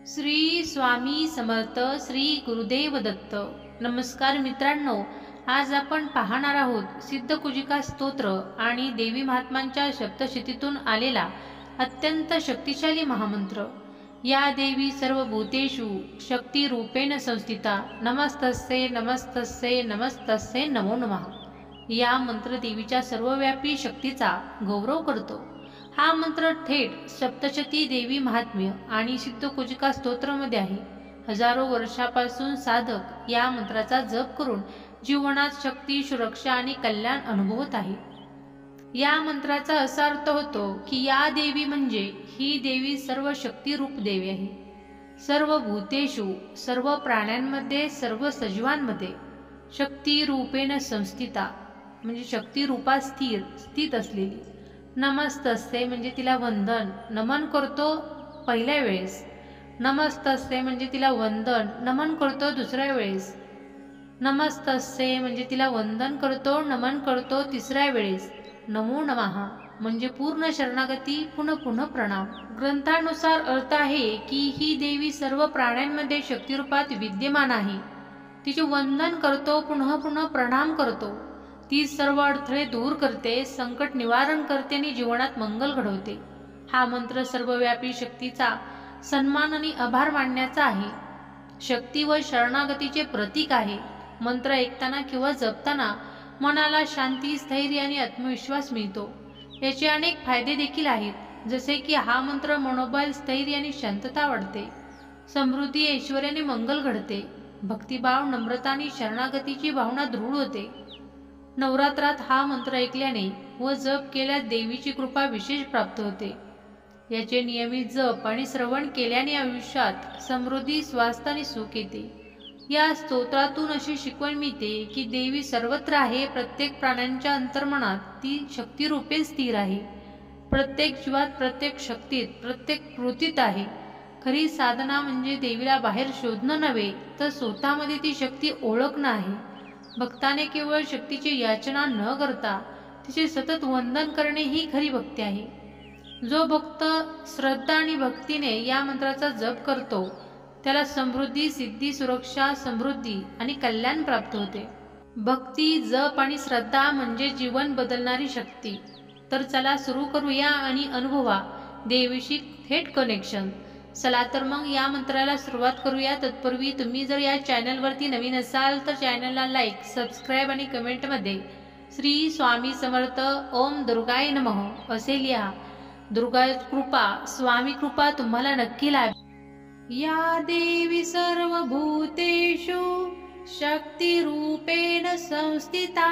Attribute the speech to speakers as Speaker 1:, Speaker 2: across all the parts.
Speaker 1: श्री स्वामी समर्थ श्री गुरुदेव दत्त। नमस्कार मित्रांनो, आज आपण पाहणार आहोत सिद्धकुजिका स्तोत्र आणि देवी महात्म्यांच्या सप्तशतीतून आलेला अत्यंत शक्तिशाली महामंत्र। या देवी सर्व भूतेषु शक्ती रूपेण संस्थिता नमस्तस्ये नमस्तस्ये नमस्तस्ये नमो नमः। या मंत्र देवीच्या सर्वव्यापी शक्तीचा गौरव करतो। हा मंत्र थेट सप्तशती देवी महात्म्य आणि सिद्धकुजिका स्तोत्रामध्ये आहे। हजारो वर्षापासून साधक या मंत्राचा जप करून जीवनात शक्ती, सुरक्षा आणि कल्याण अनुभवत आहे। या मंत्राचा असा अर्थ होतो की या देवी म्हणजे ही देवी सर्व शक्ती रूप देवी आहे। सर्व भूतेषु, सर्व प्राण्यांमध्ये, सर्व सजीवांमध्ये शक्ती रूपेण संस्थिता म्हणजे शक्ती रूपात स्थित असलेली। नमस्तस्ये म्हणजे तिला वंदन नमन करतो पहिल्या वेळेस। नमस्तस्ये म्हणजे तिला वंदन नमन करतो दुसऱ्या वेळेस। नमस्तस्ये म्हणजे तिला वंदन करतो नमन करतो तिसऱ्या वेळेस। नमो नमः म्हणजे पूर्ण शरणागती, पुनः पुनः प्रणाम। ग्रंथानुसार अर्थ आहे की ही देवी सर्व प्राण्यांमध्ये शक्तिरूपात विद्यमान आहे। तिचे वंदन करतो, पुनः पुनः प्रणाम करतो। ती सर्व अडथळे दूर करते, संकट निवारण करते आणि जीवनात मंगल घडवते। हा मंत्र सर्वव्यापी शक्तीचा सन्मान आणि आभार मानण्याचा आहे। शक्ती व शरणागतीचे प्रतीक आहे। मंत्र ऐकताना किंवा जपताना मनाला शांती, स्थैर्य आणि आत्मविश्वास मिळतो। याचे अनेक फायदे देखील आहेत, जसे की हा मंत्र मनोबल, स्थैर्य आणि शांतता वाढते। समृद्धी, ऐश्वर्याने मंगल घडते। भक्तिभाव, नम्रता आणि शरणागतीची भावना दृढ होते। नवरात्रात हा मंत्र ऐकल्याने व जप केल्यास देवीची कृपा विशेष प्राप्त होते। याचे नियमित जप आणि श्रवण केल्याने आयुष्यात समृद्धी, स्वास्थ्य आणि सुख येते। या स्तोत्रातून अशी शिकवण मिळते की देवी सर्वत्र आहे। प्रत्येक प्राण्यांच्या अंतर्मनात ती शक्तिरूपे स्थिर आहे। प्रत्येक जीवात, प्रत्येक शक्तीत, प्रत्येक कृतीत आहे। खरी साधना म्हणजे देवीला बाहेर शोधणं नव्हे, तर स्वतःमध्ये ती शक्ती ओळखणं आहे। भक्ताने केवळ शक्तीची याचना न करता तिचे सतत वंदन करणे ही खरी भक्ती आहे। जो भक्त श्रद्धा आणि भक्तीने या मंत्राचा जप करतो त्याला समृद्धी, सिद्धी, सुरक्षा, समृद्धी आणि कल्याण प्राप्त होते। भक्ती, जप आणि श्रद्धा म्हणजे जीवन बदलणारी शक्ती। तर चला सुरू करूया आणि अनुभवा देवीशी थेट कनेक्शन। चला तर मग या मंत्राला सुरुवात करूया। तत्पूर्वी तुम्ही जर या चॅनलवरती नवीन असाल तर चॅनलला लाईक, सबस्क्राईब आणि कमेंटमध्ये श्री स्वामी समर्थ, ओम दुर्गाय नमः असे लिहा। दुर्गा कृपा, स्वामी कृपा तुम्हाला नक्की लाभेल। या देवी सर्व भूतेषु शक्तिरूपेण संस्थिता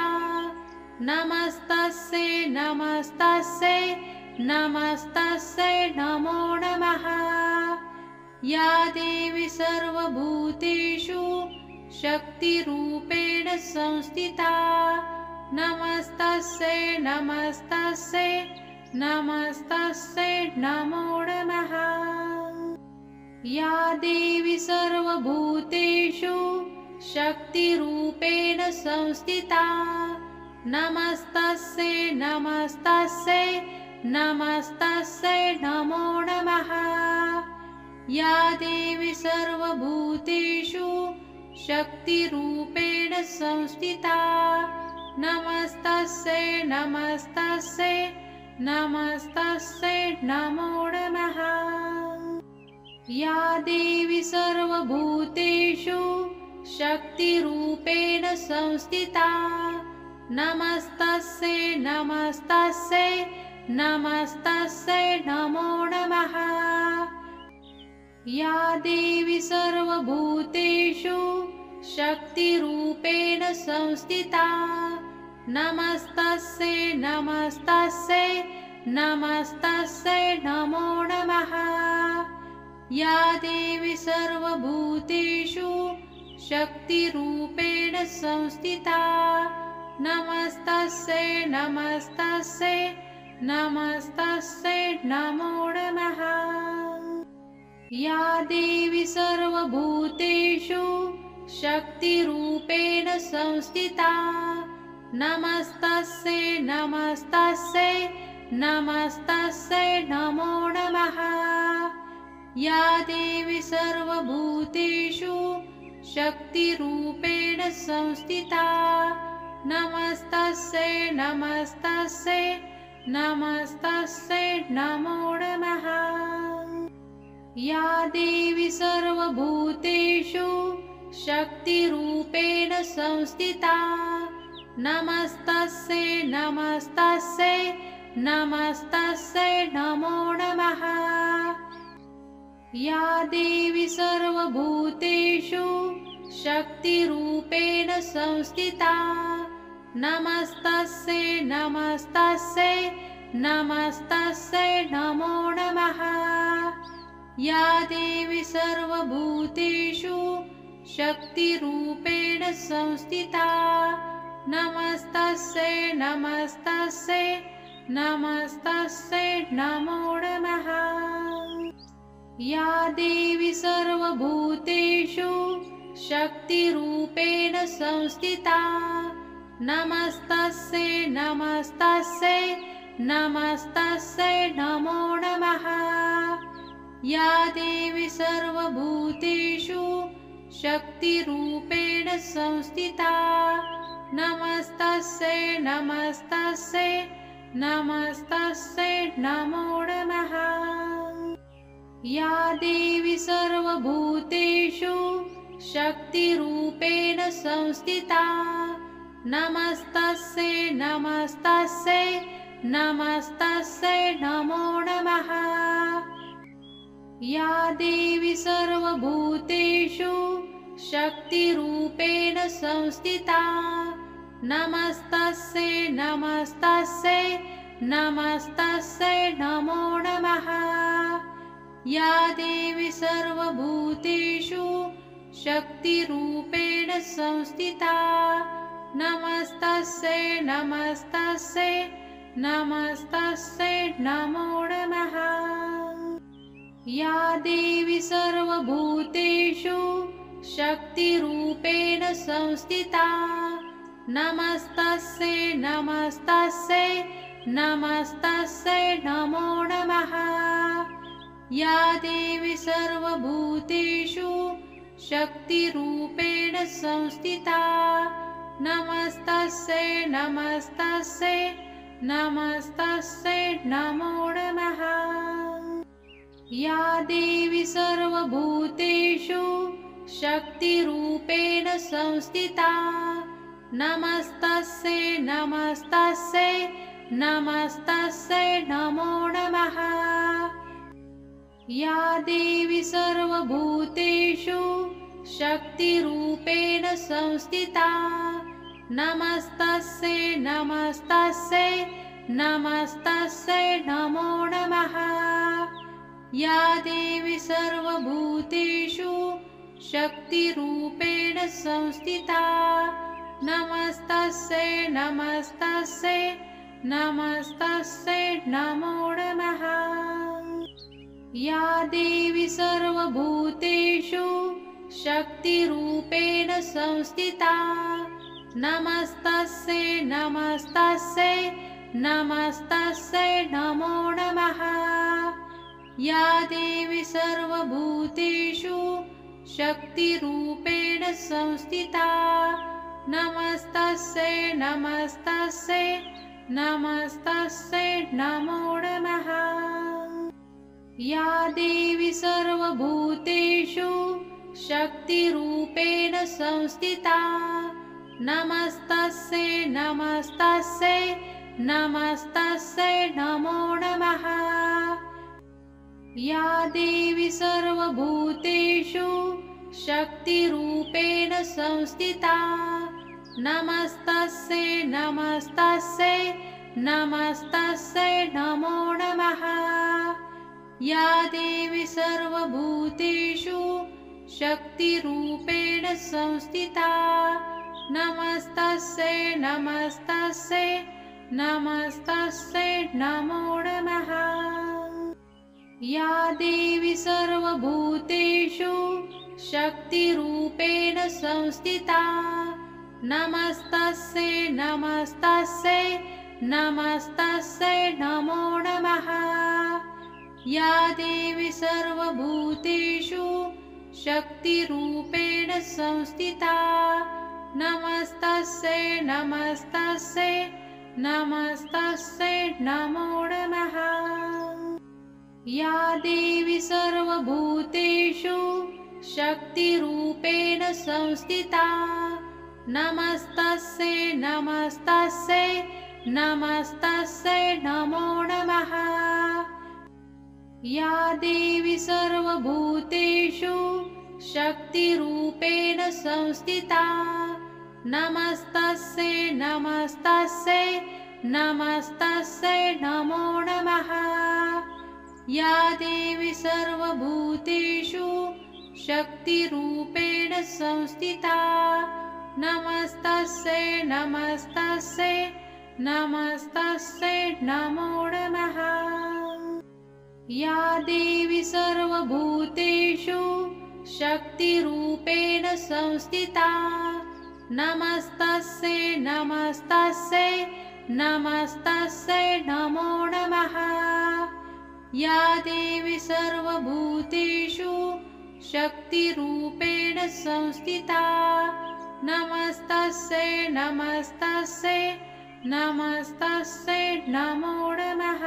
Speaker 1: नमस्तस्ये नमस्तस्ये नमस्तस्ये नमो नमः। या देवी सर्व भूतेषु शक्तिरूपेण संस्थिता नमस्तस्ये नमस्तस्ये नमस्तस्ये नमो नमः। या देवी सर्व भूतेषु शक्तिरूपेण संस्थिता नमस्तस्ये नमस्तस्ये नमस्तस्ये नमो नमः। या देवी सर्व भूतेषु शक्तिरूपेण संस्थिता नमस्तस्ये नमस्तस्ये नमस्तस्ये नमो नमः। या देवी सर्व भूतेषु शक्तिरूपेण संस्थिता नमस्तस्ये नमस्तस्ये नमस्तस्ये नमो नमः। या देवी सर्व भूतेषु शक्तिरूपेण संस्थिता नमस्तस्ये नमस्तस्ये नमस्तस्ये नमो नमः। या देवी सर्व भूतेषु शक्तिरूपेण संस्थिता नमस्तस्ये नमस्तस्ये नमस्तस्ये नमो नमः। या देवी सर्व भूतेषु शक्तिरूपेण संस्थिता नमस्तस्ये नमस्तस्ये नमस्तस्ये नमो नमः। या देवी सर्वभूतेषु शक्तिरूपेण संस्थिता नमस्तस्यै नमस्तस्यै नमस्तस्यै नमो नमः। या देवी सर्वभूतेषु शक्तिरूपेण संस्थिता नमस्तस्यै नमस्तस्यै नमस्तस्यै नमो नमः। या देवी सर्वभूतेषु शक्तिरूपेण संस्थिता नमस्तस्यै नमस्तस्यै नमस्तस्यै नमो नमः। या देवी सर्वभूतेषु शक्तिरूपेण संस्थिता नमस्तस्यै नमस्तस्यै नमस्तस्यै नमो नमः। या देवी सर्वभूतेषु शक्तिरूपेण संस्थिता नमस्तस्यै नमस्तस्यै नमस्तस्यै नमो नमः। या देवी सर्वभूतेषु शक्तिरूपेण संस्थिता नमस्तस्यै नमस्तस्यै नमस्तस्यै नमो नमः। या देवी सर्वभूतेषु शक्तिरूपेण संस्थिता नमस्तस्यै नमस्तस्यै नमस्तस्यै नमो नमः। या देवी सर्वभूतेषु शक्तिरूपेण संस्थिता नमस्तस्यै नमस्तस्यै नमस्तस्यै नमो नमः। या देवी सर्वभूतेषु शक्तिरूपेण संस्थिता नमस्तस्यै नमस्तस्यै नमस्तस्यै नमो नमः। या देवी सर्वभूतेषु शक्तिरूपेण संस्थिता नमस्तस्यै नमस्तस्यै नमस्तस्यै नमो नमः। या देवी सर्वभूतेषु शक्तिरूपेण संस्थिता नमस्तस्यै नमस्तस्यै नमस्तस्यै नमो नमः। या देवी सर्वभूतेषु शक्तिरूपेण संस्थिता नमस्तस्यै नमस्तस्यै नमस्तस्यै नमो नमः। या देवी सर्वभूतेषु शक्तिरूपेण संस्थिता नमस्तस्यै नमस्तस्यै नमस्तस्यै नमो नमः। या देवी सर्वभूतेषु शक्तिरूपेण संस्थिता नमस्तस्यै नमस्तस्यै नमस्तस्यै नमो नमः। या देवी सर्वभूतेषु शक्तिरूपेण संस्थिता नमस्तस्यै नमस्तस्यै नमस्तस्यै नमो नमः। या देवी सर्वभूतेषु शक्तिरूपेण संस्थिता नमस्तस्यै नमस्तस्यै नमस्तस्यै नमो नमः। या देवी सर्वभूतेषु शक्तिरूपेण संस्थिता नमस्तस्यै नमस्तस्यै नमस्तस्यै नमो नमः। या देवी सर्वभूतेषु शक्तिरूपेण संस्थिता नमस्तस्यै नमस्तस्यै नमस्तस्यै नमो नमः। या देवी सर्वभूतेषु शक्तिरूपेण संस्थिता नमस्तस्यै नमस्तस्यै नमस्तस्यै नमो नमः। या देवी सर्वभूतेषु शक्तिरूपेण संस्थिता नमस्तस्यै नमस्तस्यै नमस्तस्यै नमो नमः। या देवी सर्वभूतेषु शक्तिरूपेण संस्थिता नमस्तस्यै नमस्तस्यै नमस्तस्यै नमो नमः। या देवी सर्वभूतेषु शक्तिरूपेण संस्थिता नमस्तस्यै नमस्तस्यै नमस्तस्यै नमो नमः। या देवी सर्वभूतेषु शक्तिरूपेण संस्थिता नमस्तस्यै नमस्तस्यै नमस्तस्यै नमो नमः। या देवी सर्वभूतेषु शक्तिरूपेण संस्थिता नमस्तस्यै नमस्तस्यै नमस्तस्यै नमो नमः। या देवी सर्वभूतेषु शक्तिरूपेण संस्थिता नमस्तस्यै नमस्तस्यै नमस्तस्यै नमो नमः। या देवी सर्वभूतेषु शक्तिरूपेण संस्थिता नमस्तस्यै नमस्तस्यै नमस्तस्यै नमो नमः।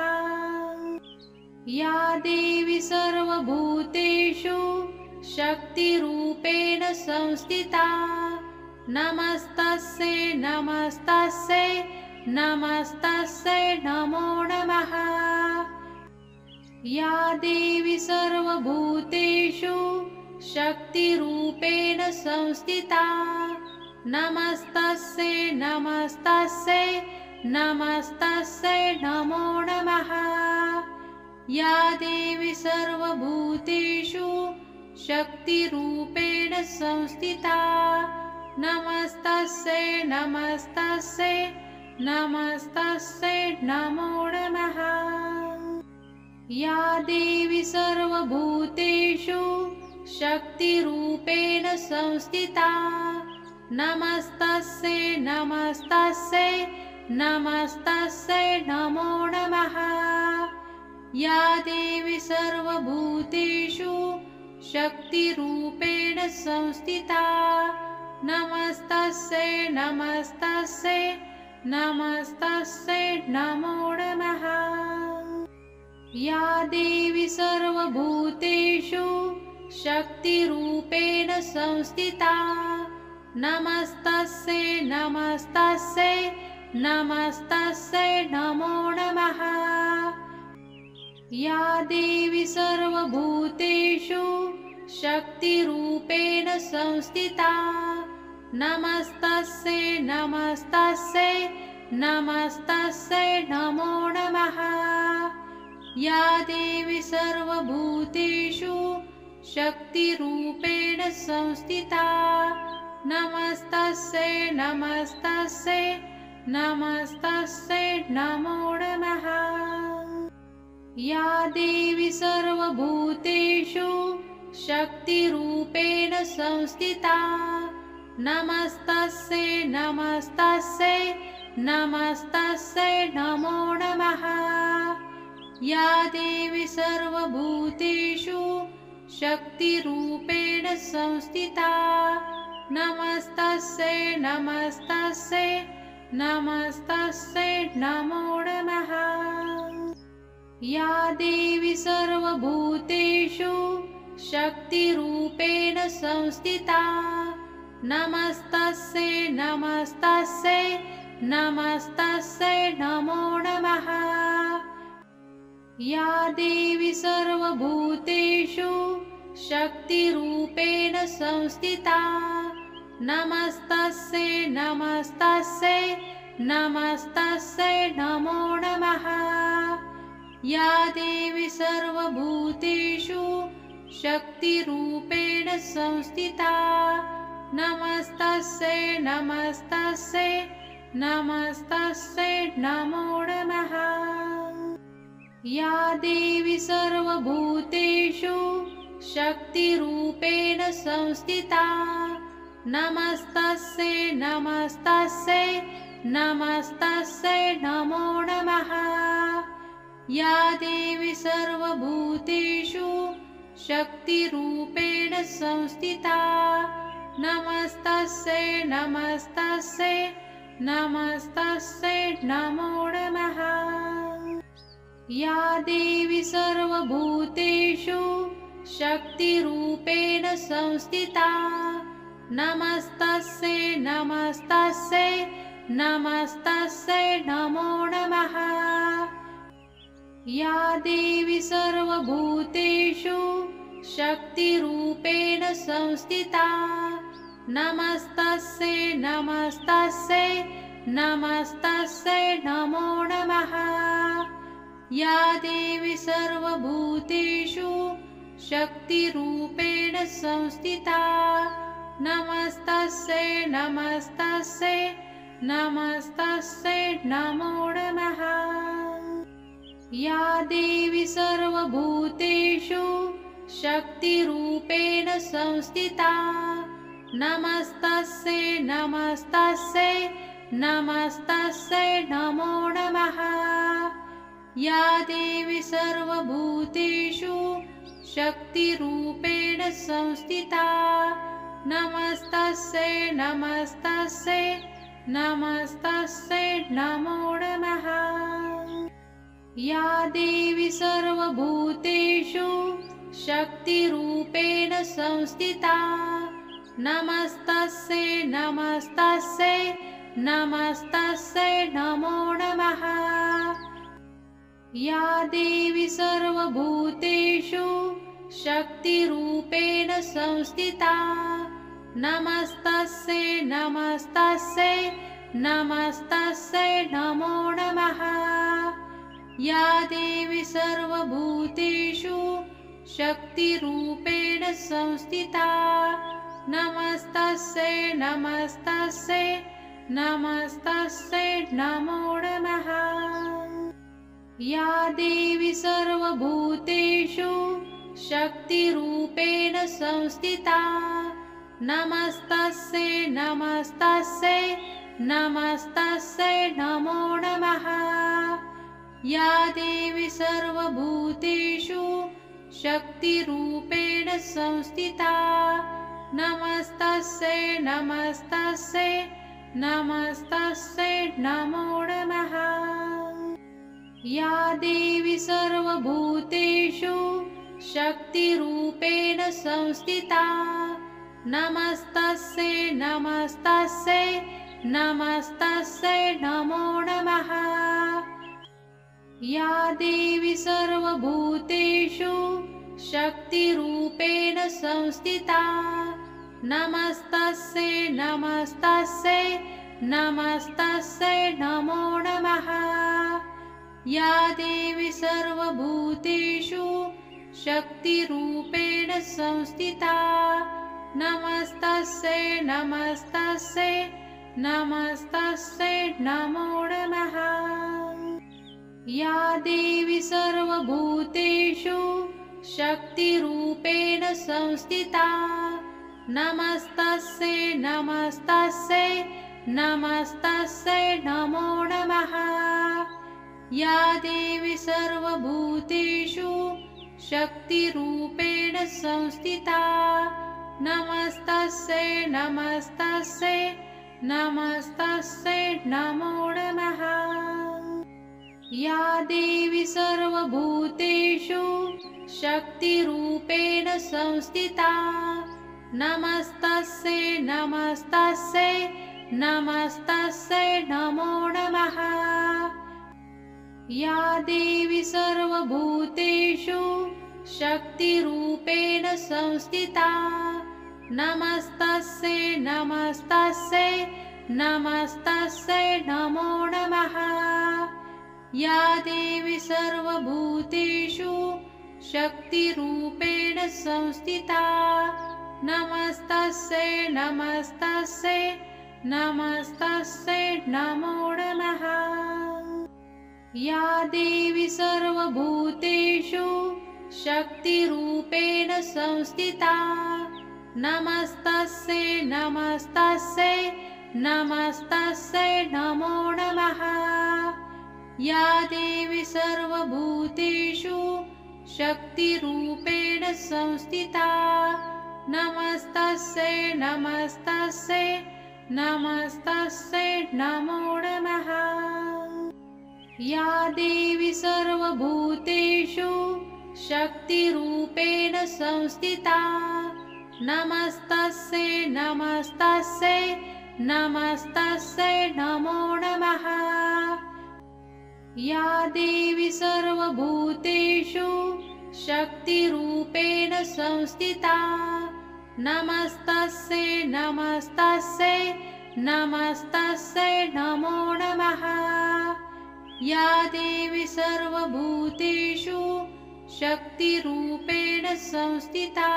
Speaker 1: या देवी सर्वभूतेषु शक्तिरूपेण संस्थिता नमस्तस्यै नमस्तस्यै नमस्तस्यै नमो नमः। या देवी सर्वभूतेषु शक्तिरूपेण संस्थिता नमस्तस्यै नमस्तस्यै नमस्तस्यै नमो नमः। या देवी सर्वभूतेषु शक्तिरूपेण संस्थिता नमस्तस्यै नमस्तस्यै नमस्तस्यै नमो नमः। या देवी सर्वभूतेषु शक्तिरूपेण संस्थिता नमस्तस्यै नमस्तस्यै नमस्तस्यै नमो नमः। या देवी सर्वभूतेषु शक्तिरूपेण संस्थिता नमस्तस्यै नमस्तस्यै नमस्तस्यै नमो नमः। या देवी सर्वभूतेषु शक्तिरूपेण संस्थिता नमस्तस्यै नमस्तस्यै नमस्तस्यै नमो नमः। या देवी सर्वभूतेषु शक्तिरूपेण संस्थिता नमस्तस्यै नमस्तस्यै नमस्तस्यै नमो नमः। या देवी सर्वभूतेषु शक्तिरूपेण संस्थिता नमस्तस्यै नमस्तस्यै नमस्तस्यै नमो नमः। या देवी सर्वभूतेषु शक्तिरूपेण संस्थिता नमस्तस्यै नमस्तस्यै नमस्तस्यै नमो नमः। या देवी सर्वभूतेषु शक्तिरूपेण संस्थिता नमस्तस्यै नमस्तस्यै नमस्तस्यै नमो नमः। या देवी सर्वभूतेषु शक्तिरूपेण संस्थिता नमस्तस्यै नमस्तस्यै नमस्तस्यै नमो नमः। या देवी सर्वभूतेषु शक्तिरूपेण संस्थिता नमस्तस्यै नमस्तस्यै नमस्तस्यै नमो नमः। या देवी सर्वभूतेषु शक्तिरूपेण संस्थिता नमस्तस्यै नमस्तस्यै नमस्तस्यै नमो नमः। या देवी सर्वभूतेषु शक्तिरूपेण संस्थिता नमस्तस्यै नमस्तस्यै नमस्तस्यै नमो नमः। या देवी सर्वभूतेषु शक्तिरूपेण संस्थिता नमस्तस्यै नमस्तस्यै नमस्तस्यै नमो नमः। या देवी सर्वभूतेषु शक्तिरूपेण संस्थिता नमस्तस्यै नमस्तस्यै नमस्तस्यै नमो नमः। या देवी सर्वभूतेषु शक्तिरूपेण संस्थिता नमस्तस्यै नमस्तस्यै नमस्तस्यै नमो नमः। या देवी सर्वभूतेषु शक्तिरूपेण संस्थिता नमस्तस्यै नमस्तस्यै नमस्तस्यै नमो नमः। या देवी सर्वभूतेषु शक्तिरूपेण संस्थिता नमस्तस्यै नमस्तस्यै नमस्तस्यै नमो नमः। या देवी सर्वभूतेषु शक्तिरूपेण संस्थिता नमस्तस्यै नमस्तस्यै नमस्तस्यै नमो नमः। या देवी सर्वभूतेषु शक्तिरूपेण संस्थिता नमस्तस्यै नमस्तस्यै नमस्तस्यै नमो नमः। या देवी सर्वभूतेषु शक्तिरूपेण संस्थिता नमस्तस्यै नमस्तस्यै नमस्तस्यै नमो नमः। या देवी सर्वभूतेषु शक्तिरूपेण संस्थिता नमस्तस्यै नमस्तस्यै नमस्तस्यै नमो नमः। या देवी सर्वभूतेषु शक्तिरूपेण संस्थिता नमस्तस्यै नमस्तस्यै नमस्तस्यै नमो नमः। या देवी सर्वभूतेषु शक्तिरूपेण संस्थिता नमस्तस्यै नमस्तस्यै नमस्तस्यै नमो नमः। या देवी सर्वभूतेषु शक्तिरूपेण संस्थिता नमस्तस्यै नमस्तस्यै नमस्तस्यै नमो नमः। या देवी सर्वभूतेषु शक्तिरूपेण संस्थिता नमस्तस्यै नमस्तस्यै नमस्तस्यै नमो नमः। या देवी सर्वभूतेषु शक्तिरूपेण संस्थिता नमस्तस्यै नमस्तस्यै नमस्तस्यै नमो नमः। या देवी सर्वभूतेषु शक्तिरूपेण संस्थिता नमस्तस्यै नमस्तस्यै नमस्तस्यै नमो नमः। या देवी सर्वभूतेषु शक्तिरूपेण संस्थिता नमस्तस्यै नमस्तस्यै नमस्तस्यै नमो नमः। या देवी सर्वभूतेषु शक्तिरूपेण संस्थिता नमस्तस्यै नमस्तस्यै नमस्तस्यै नमो नमः। या देवी सर्वभूतेषु शक्तिरूपेण संस्थिता नमस्तस्यै नमस्तस्यै नमस्तस्यै नमो नमः। या देवी सर्वभूतेषु शक्तिरूपेण संस्थिता नमस्तस्यै नमस्तस्यै नमस्तस्यै नमो नमः। या देवी सर्वभूतेषु शक्तिरूपेण संस्थिता नमस्तस्यै नमस्तस्यै नमस्तस्यै नमो नमः। या देवी सर्वभूतेषु शक्तिरूपेण संस्थिता नमस्तस्यै नमस्तस्यै नमस्तस्यै नमो नमः। या देवी सर्वभूतेषु शक्तिरूपेण संस्थिता नमस्तस्यै नमस्तस्यै नमस्तस्यै नमो नमः। या देवी सर्वभूतेषु शक्तिरूपेण संस्थिता नमस्तस्यै नमस्तस्यै नमस्तस्यै नमो नमः। या देवी सर्वभूतेषु शक्तिरूपेण संस्थिता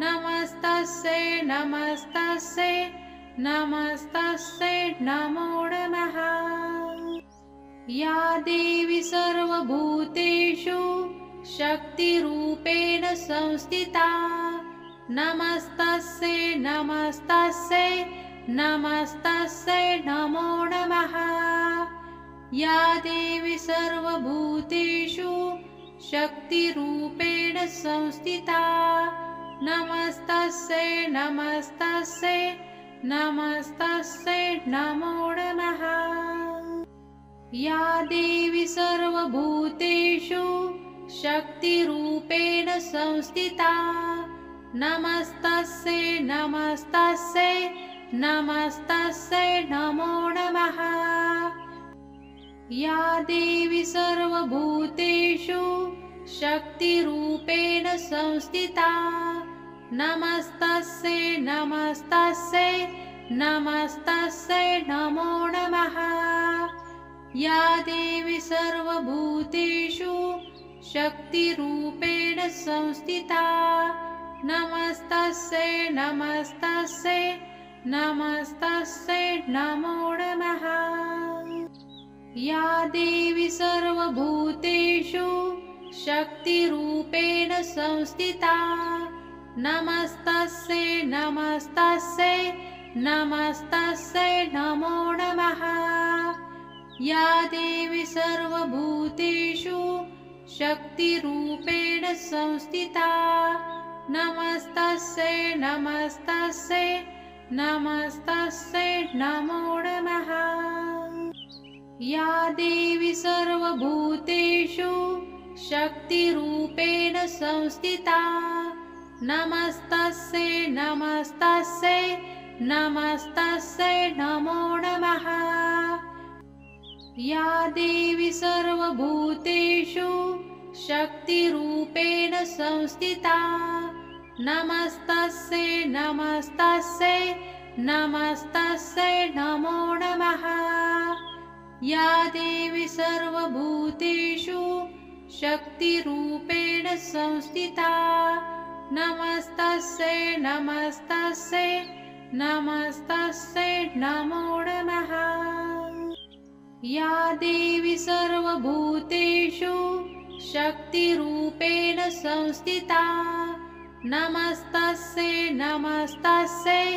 Speaker 1: नमस्तस्यै नमस्तस्यै नमस्तस्यै नमो नमः। या देवी सर्वभूतेषु शक्तिरूपेण संस्थिता नमस्तस्यै नमस्तस्यै नमस्तस्यै नमो नमः। या देवी सर्वभूतेषु शक्तिरूपेण संस्थिता नमस्तस्यै नमस्तस्यै नमस्तस्यै नमो नमः। या देवी सर्वभूतेषु शक्तिरूपेण संस्थिता नमस्तस्यै नमस्तस्यै नमस्तस्यै नमो नमः। या देवी सर्वभूतेषु शक्तिरूपेण संस्थिता नमस्तस्यै नमस्तस्यै नमस्तस्यै नमो नमः। या देवी सर्वभूतेषु शक्तिरूपेण संस्थिता नमस्तस्यै नमस्तस्यै नमस्तस्यै नमो नमः। या देवी सर्वभूतेषु शक्तिरूपेण संस्थिता नमस्तस्यै नमस्तस्यै नमस्तस्यै नमो नमः। या देवी सर्वभूतेषु शक्तिरूपेण संस्थिता नमस्तस्यै नमस्तस्यै नमस्तस्यै नमो नमः। या देवी सर्वभूतेषु शक्तिरूपेण संस्थिता नमस्तस्यै नमस्तस्यै नमस्तस्यै नमो नमः। या देवी सर्वभूतेषु शक्तिरूपेण संस्थिता नमस्तस्यै नमस्तस्यै नमस्तस्यै नमो नमः। या देवी सर्वभूतेषु शक्तिरूपेण संस्थिता नमस्तस्यै नमस्तस्यै नमस्तस्यै नमो नमः। या देवी सर्वभूतेषु शक्तिरूपेण संस्थिता नमस्तस्यै नमस्तस्यै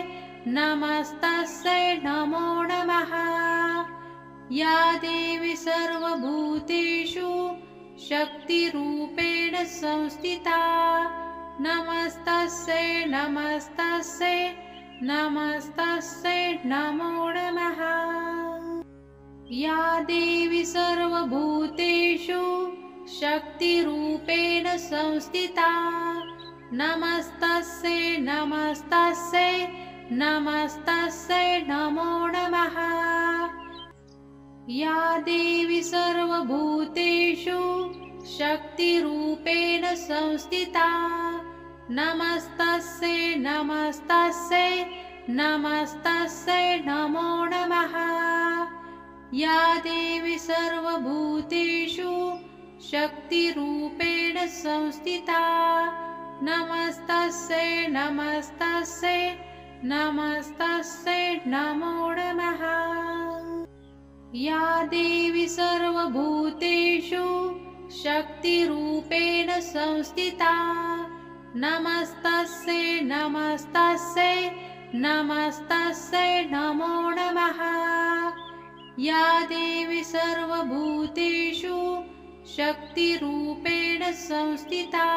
Speaker 1: नमस्तस्यै नमो नमः। या देवी सर्वभूतेषु शक्तिरूपेण संस्थिता नमस्तस्यै नमस्तस्यै नमस्तस्यै नमो नमः। या देवी सर्वभूतेषु शक्तिरूपेण संस्थिता नमस्तस्यै नमस्तस्यै नमस्तस्यै नमो नमः। या देवी सर्वभूतेषु शक्तिरूपेण संस्थिता नमस्तस्यै नमस्तस्यै नमस्तस्यै नमो नमः। या देवी सर्वभूतेषु शक्तिरूपेण संस्थिता नमस्तस्यै नमस्तस्यै नमस्तस्यै नमो नमः। या देवी सर्वभूतेषु शक्तिरूपेण संस्थिता नमस्तस्यै नमस्तस्यै नमस्तस्यै नमो नमः। या देवी सर्वभूतेषु शक्तिरूपेण संस्थिता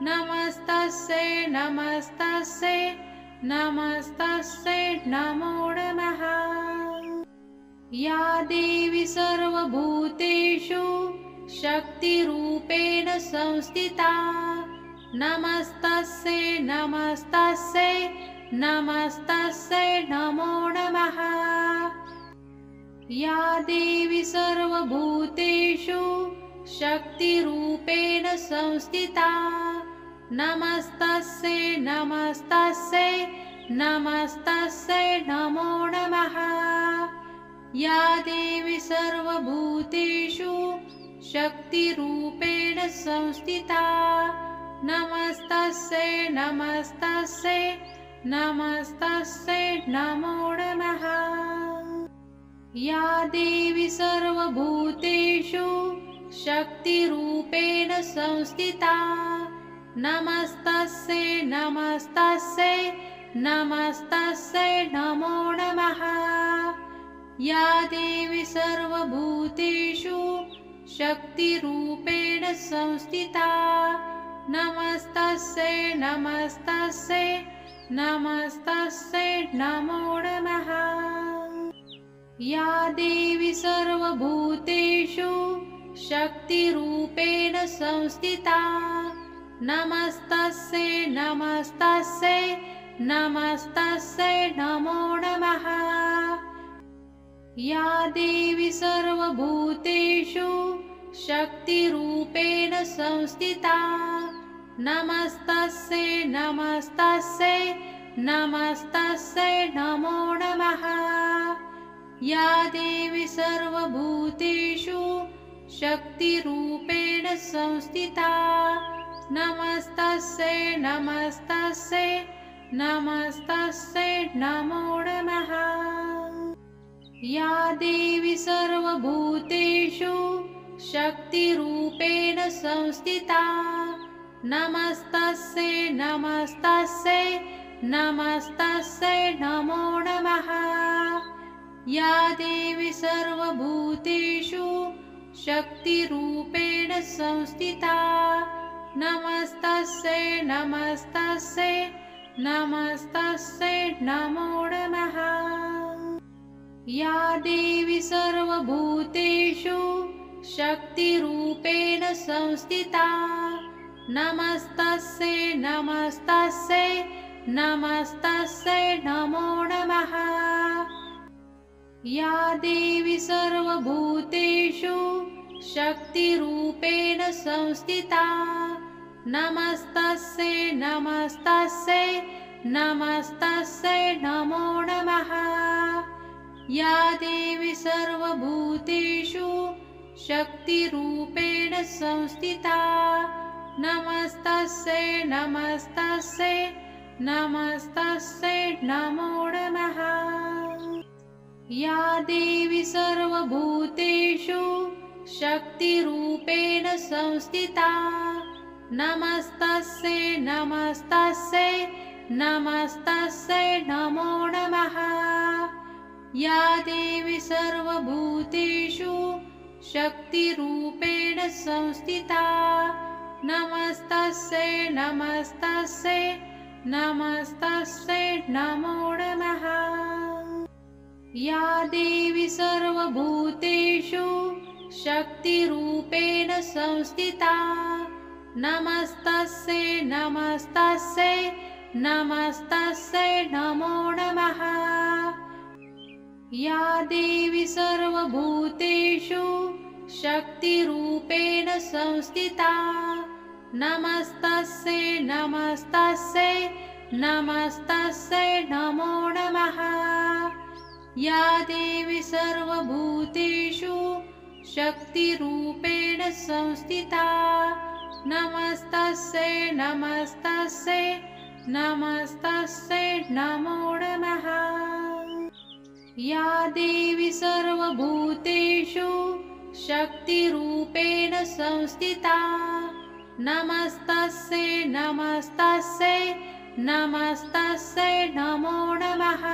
Speaker 1: नमस्तस्यै नमस्तस्यै नमस्तस्यै नमो नमः। या देवी सर्वभूतेषु शक्तिरूपेण संस्थिता नमस्तस्यै नमस्तस्यै नमस्तस्यै नमो नमः। या देवी सर्वभूतेषु शक्तिरूपेण संस्थिता नमस्तस्यै नमस्तस्यै नमस्तस्यै नमो नमः। या देवी सर्वभूतेषु शक्तिरूपेण संस्थिता नमस्तस्यै नमस्तस्यै नमस्तस्यै नमो नमः। या देवी सर्वभूतेषु शक्तिरूपेण संस्थिता नमस्तस्यै नमस्तस्यै नमस्तस्यै नमो नमः। या देवी सर्वभूतेषु शक्तिरूपेण संस्थिता नमस्तस्यै नमस्तस्यै नमस्तस्यै नमो नमः। या देवी सर्वभूतेषु शक्तिरूपेण संस्थिता नमस्तस्यै नमस्तस्यै नमस्तस्यै नमो नमः। या देवी सर्वभूतेषु शक्तिरूपेण संस्थिता नमस्तस्यै नमस्तस्यै नमस्तस्यै नमो नमः। या देवी सर्वभूतेषु शक्तिरूपेण संस्थिता नमस्तस्यै नमस्तस्यै नमस्तस्यै नमो नमः। या देवी सर्वभूतेषु शक्तिरूपेण संस्थिता नमस्तस्यै नमस्तस्यै नमस्तस्यै नमो नमः। या देवी सर्वभूतेषु शक्तिरूपेण संस्थिता नमस्तस्यै नमस्तस्यै नमस्तस्यै नमो नमः। या देवी सर्वभूतेषु शक्तिरूपेण संस्थिता नमस्तस्यै नमस्तस्यै नमस्तस्यै नमो नमः। या देवी सर्वभूतेषु शक्तिरूपेण संस्थिता नमस्तस्यै नमस्तस्यै नमस्तस्यै नमो नमः। या देवी सर्वभूतेषु शक्तिरूपेण संस्थिता नमस्तस्यै नमस्तस्यै नमस्तस्यै नमो नमः। या देवी सर्वभूतेषु शक्तिरूपेण संस्थिता नमस्तस्यै नमस्तस्यै नमस्तस्यै नमो नमः। या देवी सर्वभूतेषु शक्तिरूपेण संस्थिता नमस्तस्यै नमस्तस्यै नमस्तस्यै नमो नमः। या देवी सर्वभूतेषु शक्तिरूपेण संस्थिता नमस्तस्यै नमस्तस्यै नमस्तस्यै नमो नमः। या देवी सर्वभूतेषु शक्तिरूपेण संस्थिता नमस्तस्यै नमस्तस्यै नमस्तस्यै नमो नमः। या देवी सर्वभूतेषु शक्तिरूपेण संस्थिता नमस्तस्यै नमस्तस्यै नमस्तस्यै नमो नमः। या देवी सर्वभूतेषु शक्तिरूपेण संस्थिता नमस्तस्यै नमस्तस्यै नमस्तस्यै नमो नमः।